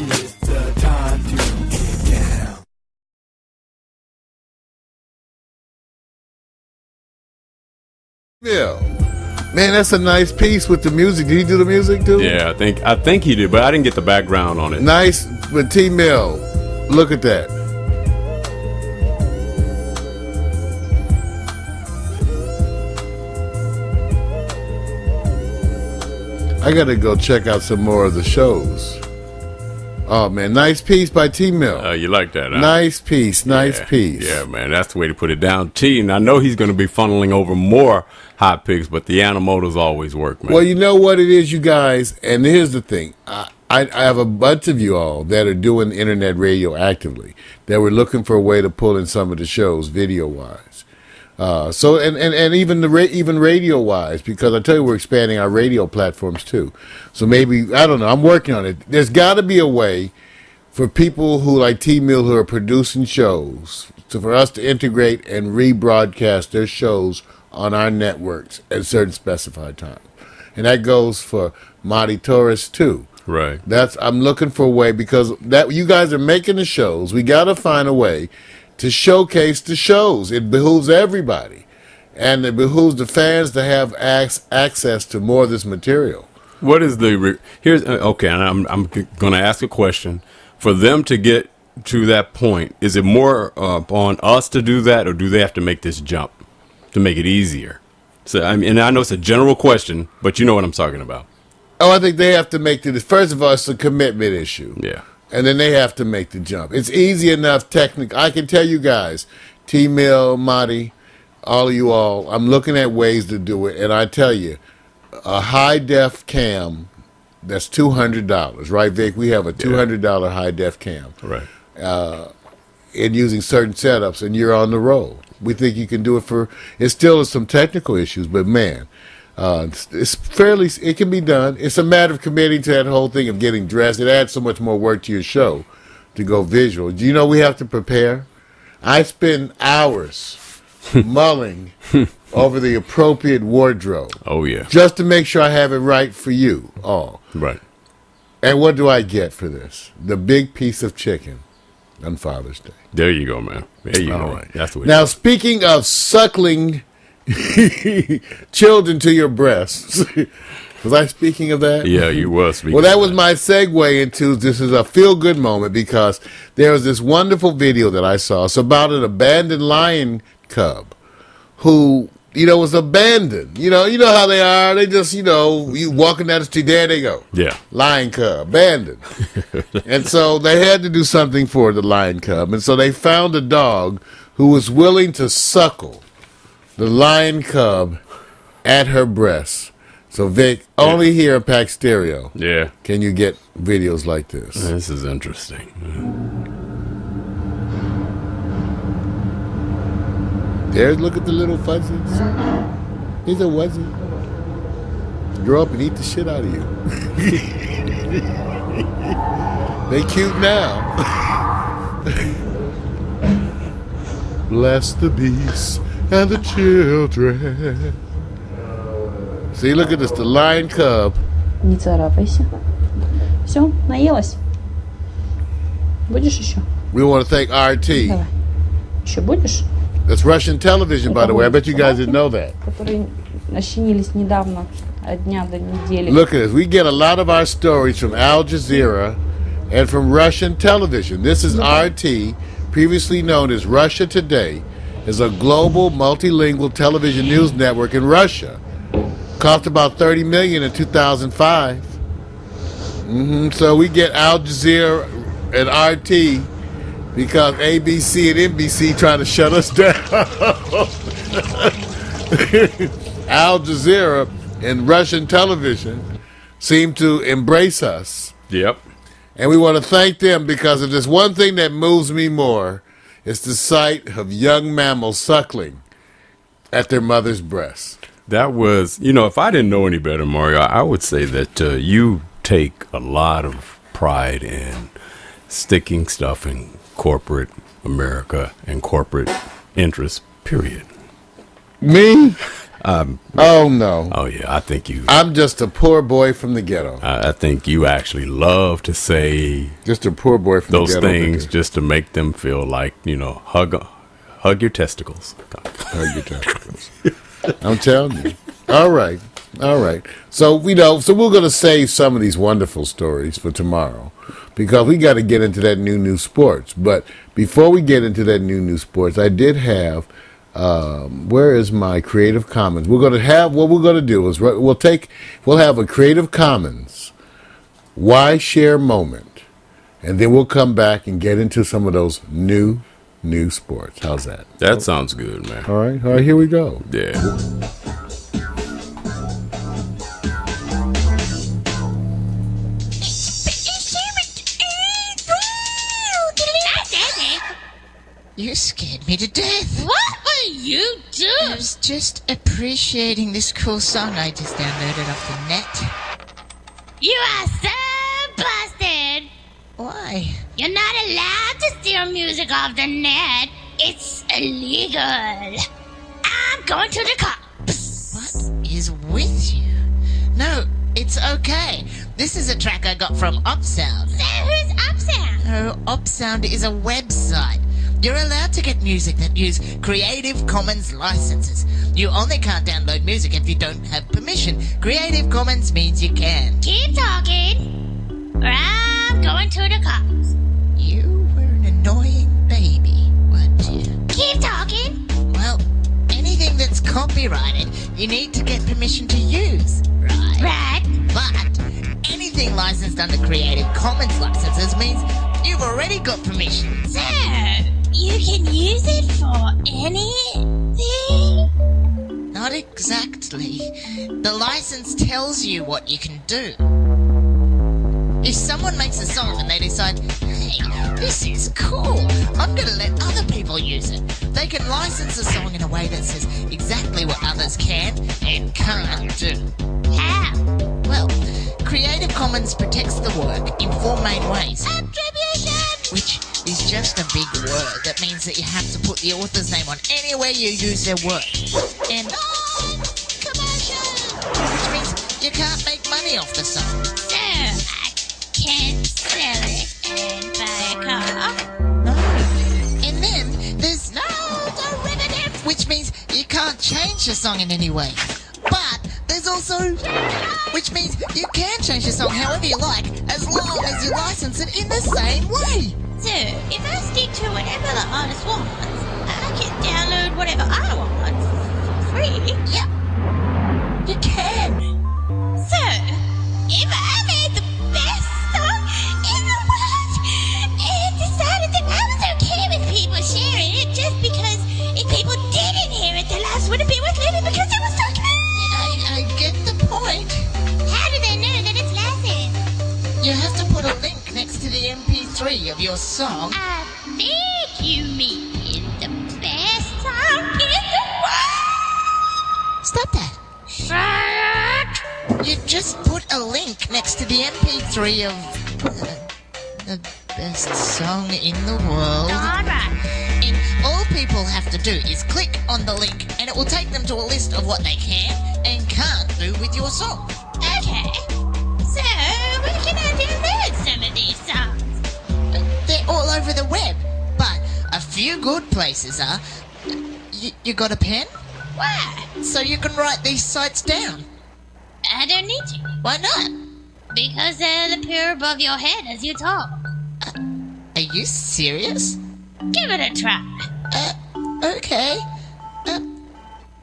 It's the time to get down. Yeah. Man, that's a nice piece with the music. Did he do the music too? Yeah, I think he did, but I didn't get the background on it. Nice with TMill. Look at that. I gotta go check out some more of the shows. Oh man, nice piece by TMill. You like that, huh? Nice piece, nice piece. Yeah, man, that's the way to put it down. T, and I know he's going to be funneling over more hot picks, but the Animators always work, man. Well, you know what it is, you guys, and here's the thing. I have a bunch of you all that are doing internet radio actively, that were looking for a way to pull in some of the shows video-wise. So even even radio-wise, because I tell you, we're expanding our radio platforms too. So maybe, I don't know, I'm working on it. There's got to be a way for people who like TMill, who are producing shows, for us to integrate and rebroadcast their shows on our networks at certain specified times. And that goes for Marty Torres too. Right. I'm looking for a way, because that you guys are making the shows. We got to find a way to showcase the shows. It behooves everybody, and it behooves the fans to have access to more of this material. What is here's okay? And I'm going to ask a question. For them to get to that point, is it more on us to do that, or do they have to make this jump to make it easier? So and I know it's a general question, but you know what I'm talking about. Oh, I think they have to make first of all, it's a commitment issue. Yeah. And then they have to make the jump. It's easy enough technically. I can tell you guys, TMill, Marty, all of you all, I'm looking at ways to do it. And I tell you, a high-def cam, that's $200, right, Vic? We have a $200 high-def cam. Right. And using certain setups, and you're on the roll. We think you can do it it still is some technical issues, but man, it can be done. It's a matter of committing to that whole thing of getting dressed. It adds so much more work to your show to go visual. Do you know we have to prepare? I spend hours mulling over the appropriate wardrobe. Oh, yeah. Just to make sure I have it right for you all. Right. And what do I get for this? The big piece of chicken on Father's Day. There you go, man. There you all go. Right. That's the way. Now, speaking of suckling children to your breasts. Was I speaking of that? Yeah, you were speaking. Well, that was my segue into this is a feel-good moment, because there was this wonderful video that I saw. It's about an abandoned lion cub who, was abandoned. You know how they are. They just, you walking down the street, there they go. Yeah. Lion cub, abandoned. And so they had to do something for the lion cub. And so they found a dog who was willing to suckle the lion cub at her breast. So Vic, only here at Pack Stereo, can you get videos like this. This is interesting. Look at the little fuzzies. He's a wuzzy. Grow up and eat the shit out of you. They cute now. Bless the beast and the children. See, look at this, the lion cub. Не царапайся. Все, наелась. Будешь еще? We want to thank RT. Давай. Еще будешь? That's Russian television, by the way. I bet you guys didn't know that. Которые ощенились недавно, от дня до недели. Look at this. We get a lot of our stories from Al Jazeera and from Russian television. This is RT, previously known as Russia Today, is a global multilingual television news network in Russia. Cost about $30 million in 2005. So we get Al Jazeera and RT because ABC and NBC trying to shut us down. Al Jazeera and Russian television seem to embrace us. Yep. And we want to thank them, because if there's one thing that moves me more, it's the sight of young mammals suckling at their mother's breast. That was, if I didn't know any better, Mario, I would say that you take a lot of pride in sticking stuff in corporate America and corporate interests, period. Me? Oh no. Oh yeah, I think you. I'm just a poor boy from the ghetto. I think you actually love to say Just a poor boy from those the ghetto. things just to make them feel like, hug your testicles. Hug your testicles. I'm telling you. All right. So we're going to save some of these wonderful stories for tomorrow because we got to get into that new sports. But before we get into that new sports, I did have. Where is my Creative Commons? We're going to have what we're going to do is we'll have a Creative Commons Why Share moment, and then we'll come back and get into some of those new sports. How's that? That sounds good, man. All right, here we go. Yeah. You scared me to death. What are you doing? I was just appreciating this cool song I just downloaded off the net. You are so busted. Why? You're not allowed to steal music off the net. It's illegal. I'm going to the cops. What is with you? No, it's okay. This is a track I got from Upsound. So who's Upsound? No, Upsound is a website. You're allowed to get music that use Creative Commons licenses. You only can't download music if you don't have permission. Creative Commons means you can. Keep talking, or I'm going to the cops. You were an annoying baby, weren't you? Keep talking. Well, anything that's copyrighted, you need to get permission to use, right? Right. But anything licensed under Creative Commons licenses means you've already got permission. So, you can use it for anything? Not exactly. The license tells you what you can do. If someone makes a song and they decide, hey, this is cool, I'm going to let other people use it. They can license a song in a way that says exactly what others can and can't do. How? Well, Creative Commons protects the work in four main ways. Attribution! Which is just a big word that means that you have to put the author's name on anywhere you use their work. And Non-commercial! which means you can't make money off the song. So, I can't sell it and buy a car? No. And then there's no derivative, which means you can't change the song in any way. But there's also, which means you can change the song however you like, as long as you license it in the same way. So, if I stick to whatever the artist wants, I can download whatever I want for free. Yep. You can. So, if I made the best song in the world and decided that I was okay with people sharing it just because if people didn't hear it, their lives wouldn't be worth living because it was so good. I get the point. How do they know that it's licensed? You have to put a link next to the MP3 of your song. I think you mean the best song in the world. Stop that. Fuck. You just put a link next to the MP3 of the best song in the world. Alright. And all people have to do is click on the link and it will take them to a list of what they can and can't do with your song. Okay. So, where can I download some of these songs? They're all over the web, but a few good places are. You got a pen? Why? So you can write these sites down. I don't need to. Why not? Because they'll appear above your head as you talk. Are you serious? Give it a try. Okay.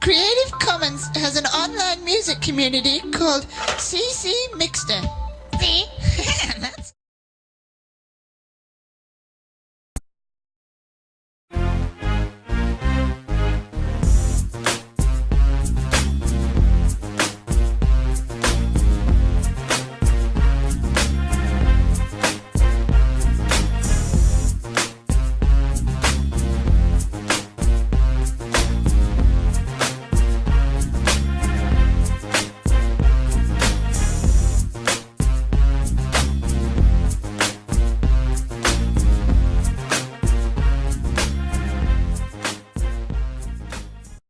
Creative Commons has an online music community called CC Mixter.